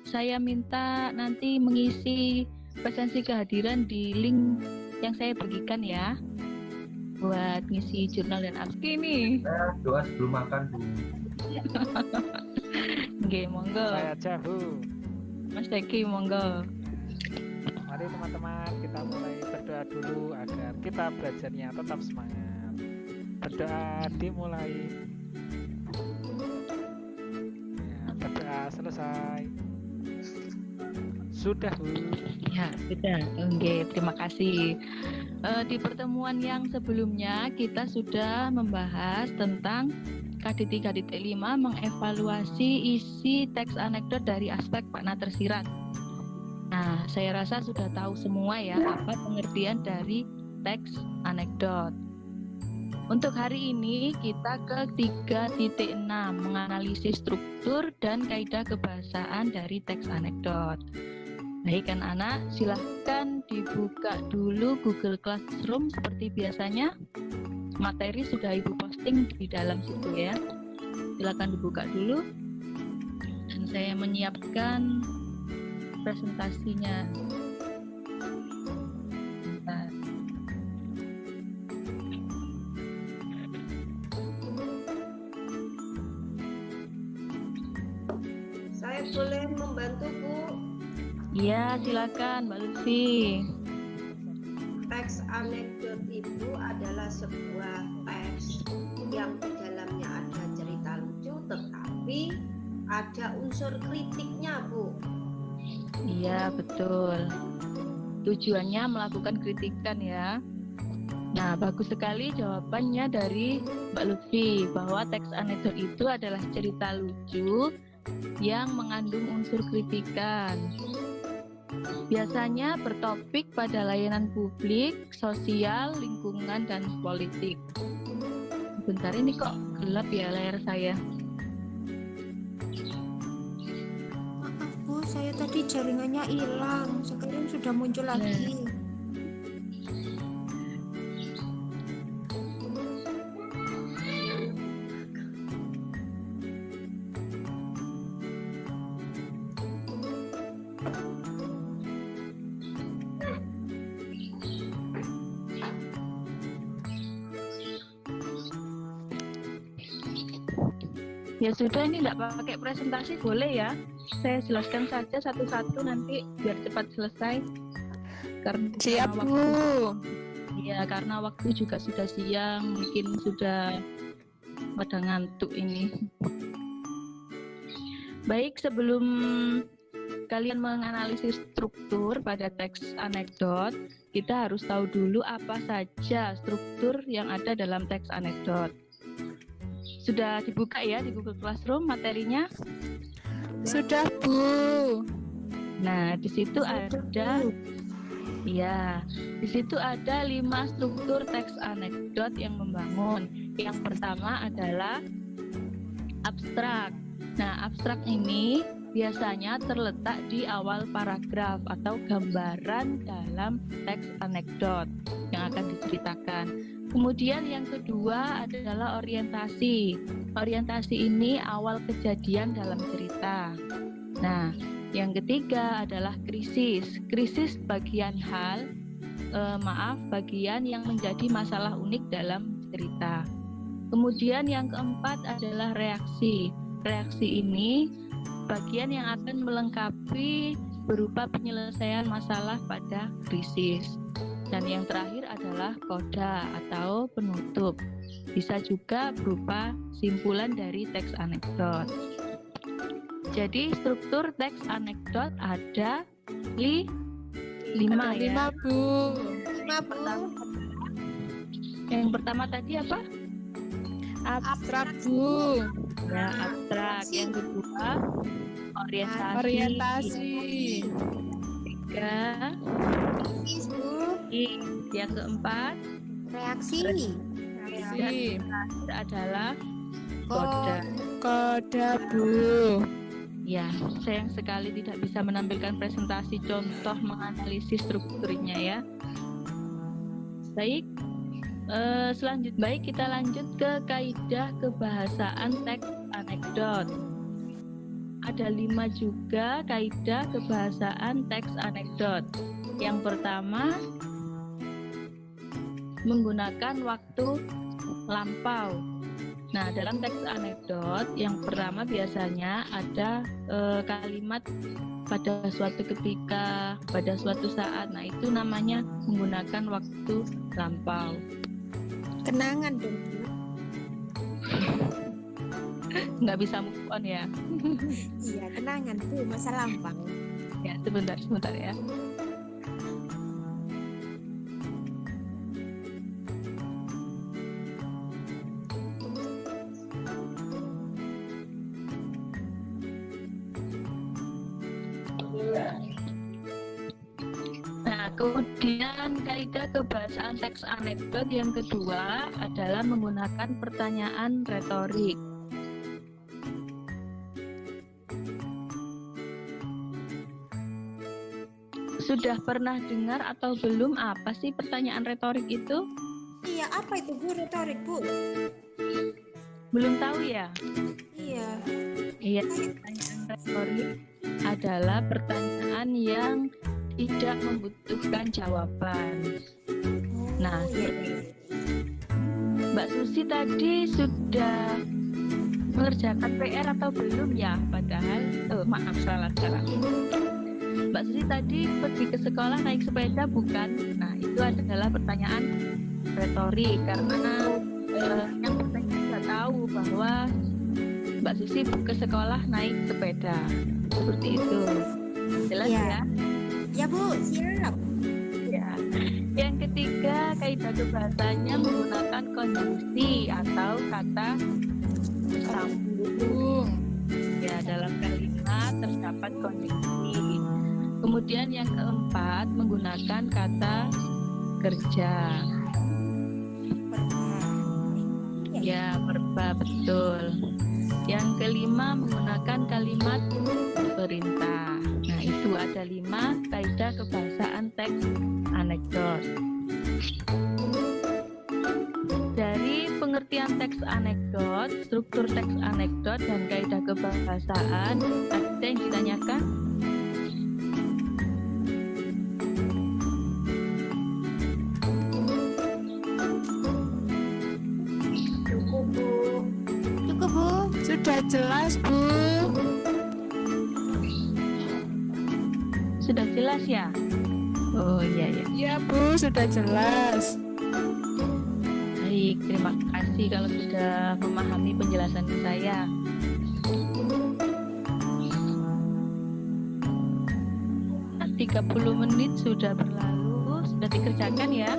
saya minta nanti mengisi presensi kehadiran di link yang saya bagikan ya, buat ngisi jurnal dan abstrak ini. Doa sebelum makan, Bu. Oke, monggo. Saya aja, Bu. Mas Deki, monggo. Mari teman-teman, kita mulai berdoa dulu agar kita belajarnya tetap semangat. Berdoa dimulai. Ya, berdoa selesai. Sudah, Bu. Ya, sudah. Oke, terima kasih. Di pertemuan yang sebelumnya kita sudah membahas tentang KD3 KD 5 mengevaluasi isi teks anekdot dari aspek makna tersirat. Nah, saya rasa sudah tahu semua ya apa pengertian dari teks anekdot. Untuk hari ini kita ke 3.6 menganalisis struktur dan kaidah kebahasaan dari teks anekdot. Baik anak-anak, silahkan dibuka dulu Google Classroom seperti biasanya. Materi sudah Ibu posting di dalam situ ya. Silahkan dibuka dulu. Dan saya menyiapkan presentasinya. Bentar. Saya boleh membantu, Bu? Iya, silakan Mbak Lutfi. Teks anekdot itu adalah sebuah teks yang di dalamnya ada cerita lucu, tetapi ada unsur kritiknya, Bu. Iya, betul. Tujuannya melakukan kritikan ya. Nah, bagus sekali jawabannya dari Mbak Lutfi bahwa teks anekdot itu adalah cerita lucu yang mengandung unsur kritikan. Biasanya bertopik pada layanan publik, sosial, lingkungan, dan politik. Bentar, ini kok gelap ya layar saya. Maaf Bu, saya tadi jaringannya hilang. Sekarang sudah muncul lagi. Ya sudah, ini nggak pakai presentasi boleh ya? Saya jelaskan saja satu-satu nanti biar cepat selesai. Karena Siap, Bu. Ya, karena waktu juga sudah siang, mungkin sudah pada ngantuk ini. Baik, sebelum kalian menganalisis struktur pada teks anekdot, kita harus tahu dulu apa saja struktur yang ada dalam teks anekdot. Sudah dibuka ya di Google Classroom materinya? Sudah, Bu. Nah, di situ ada ya, di situ ada 5 struktur teks anekdot yang membangun. Yang pertama adalah abstrak. Nah, abstrak ini biasanya terletak di awal paragraf atau gambaran dalam teks anekdot yang akan diceritakan. Kemudian yang kedua adalah orientasi. Orientasi ini awal kejadian dalam cerita. Nah, yang ketiga adalah krisis. Krisis bagian bagian yang menjadi masalah unik dalam cerita. Kemudian yang keempat adalah reaksi. Reaksi ini bagian yang akan melengkapi berupa penyelesaian masalah pada krisis. Dan yang terakhir adalah koda atau penutup. Bisa juga berupa simpulan dari teks anekdot. Jadi struktur teks anekdot ada 5 ya. 5, Bu. 5 Bu. Yang pertama tadi apa? Abstrak, Bu. Ya, abstrak. Yang kedua orientasi. Orientasi. Tiga. Krisis Bu. Yang keempat Reaksi. Reaksi. adalah koda. Koda, Bu. Ya, sayang sekali tidak bisa menampilkan presentasi contoh menganalisis strukturnya ya. Baik, baik kita lanjut ke kaidah kebahasaan teks anekdot. ada 5 juga kaidah kebahasaan teks anekdot. Yang pertama, menggunakan waktu lampau. Nah, dalam teks anekdot yang pertama biasanya ada kalimat pada suatu ketika, pada suatu saat. Nah, itu namanya menggunakan waktu lampau. Kenangan dong, Bu. Nggak bisa move on ya. Iya, kenangan, Bu, masa lampau. Ya, sebentar ya. Nah, kemudian kaidah kebahasaan teks anekdot yang kedua adalah menggunakan pertanyaan retorik. Sudah pernah dengar atau belum apa sih pertanyaan retorik itu? Iya, apa itu, Bu, retorik, Bu? Belum tahu ya? Iya. Iya, pertanyaan retorik adalah pertanyaan yang tidak membutuhkan jawaban. Nah, iya. Mbak Susi tadi sudah mengerjakan PR atau belum ya? Padahal, maaf salah. Mbak Susi tadi pergi ke sekolah naik sepeda bukan? Nah, itu adalah pertanyaan retorik karena yang bertanya tidak tahu bahwa Mbak Susi ke sekolah naik sepeda. Seperti itu. Jelas Iya. ya? Ya, Bu, siap. Ya. Yang ketiga, kaidah kebahasanya menggunakan konjungsi atau kata sambung. Ya, dalam kalimat terdapat konjungsi. Kemudian yang keempat, menggunakan kata kerja. Ya, verba, betul. Yang kelima, menggunakan kalimat perintah. Nah, itu ada 5 kaidah kebahasaan teks anekdot. Dari pengertian teks anekdot, struktur teks anekdot, dan kaidah kebahasaan, ada yang ditanyakan? Cukup, Bu. Cukup, Bu. Sudah jelas, Bu. Sudah jelas ya? Oh iya ya. Iya, Bu, sudah jelas. Baik, terima kasih kalau sudah memahami penjelasan saya. Nah, 30 menit sudah berlalu, sudah dikerjakan ya?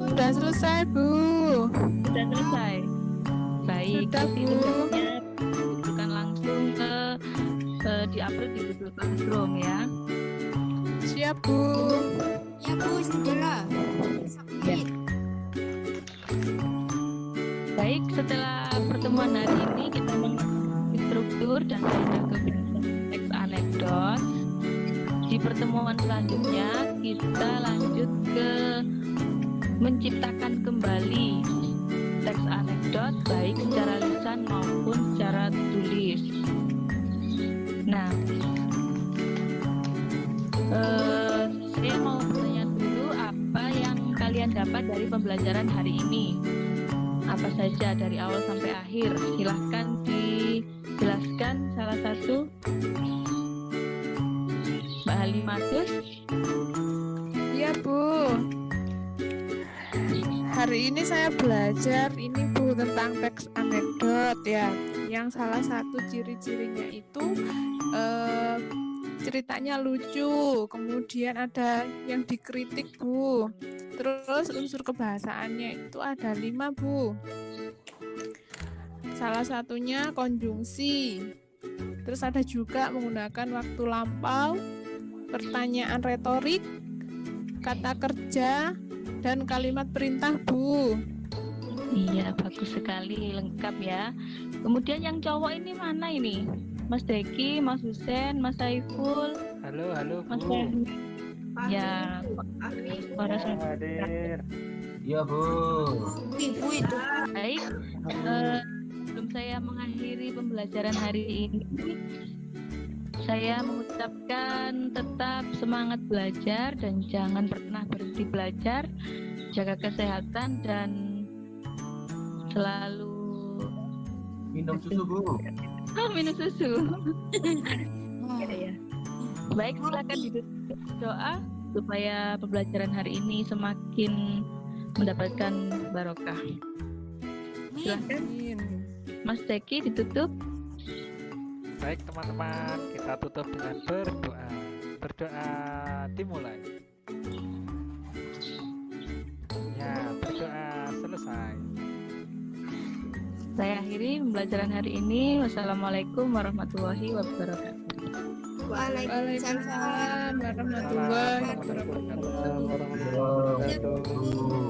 Sudah selesai, Bu. Sudah selesai. Baik, Sudah, nanti Bu. tugasnya dibutuhkan langsung ke di-upload di Google Classroom ya. Siap, Bu. Ya, Bu, sudah. Ya. Baik, setelah pertemuan hari ini kita mengenai struktur dan kaidah kebahasaan teks anekdot. Di pertemuan selanjutnya kita lanjut ke menciptakan kembali teks anekdot baik secara lisan maupun secara tulis. Nah, saya mau bertanya dulu apa yang kalian dapat dari pembelajaran hari ini. Apa saja dari awal sampai akhir? Silahkan dijelaskan salah satu. Mbak Halimatus. Iya, Bu. Hari ini saya belajar ini, Bu, tentang teks anekdot ya. Yang salah satu ciri-cirinya itu ceritanya lucu, kemudian ada yang dikritik, Bu. Terus unsur kebahasaannya itu ada 5, Bu. Salah satunya konjungsi. Terus ada juga menggunakan waktu lampau, pertanyaan retorik, kata kerja, dan kalimat perintah, Bu. Iya, bagus sekali, lengkap ya. Kemudian yang cowok ini mana ini? Mas Deki, Mas Husen, Mas Saiful, Halo, Mas Bu. Fahmi. Ya, suara saya. Iya, Bu. Ibu itu. Baik, sebelum saya mengakhiri pembelajaran hari ini, saya mengucapkan tetap semangat belajar dan jangan pernah berhenti belajar, jaga kesehatan dan selalu Minum susu, Bu. minum susu. Ya. Baik, silakan ditutup doa supaya pembelajaran hari ini semakin mendapatkan barokah. Silakan, Amin. Mas Deki ditutup. Baik teman-teman, kita tutup dengan berdoa. Berdoa dimulai. Ya, berdoa selesai. Saya akhiri pembelajaran hari ini. Wassalamualaikum warahmatullahi wabarakatuh. Waalaikumsalam. Waalaikumsalam warahmatullahi wabarakatuh. Warahmatullahi wabarakatuh.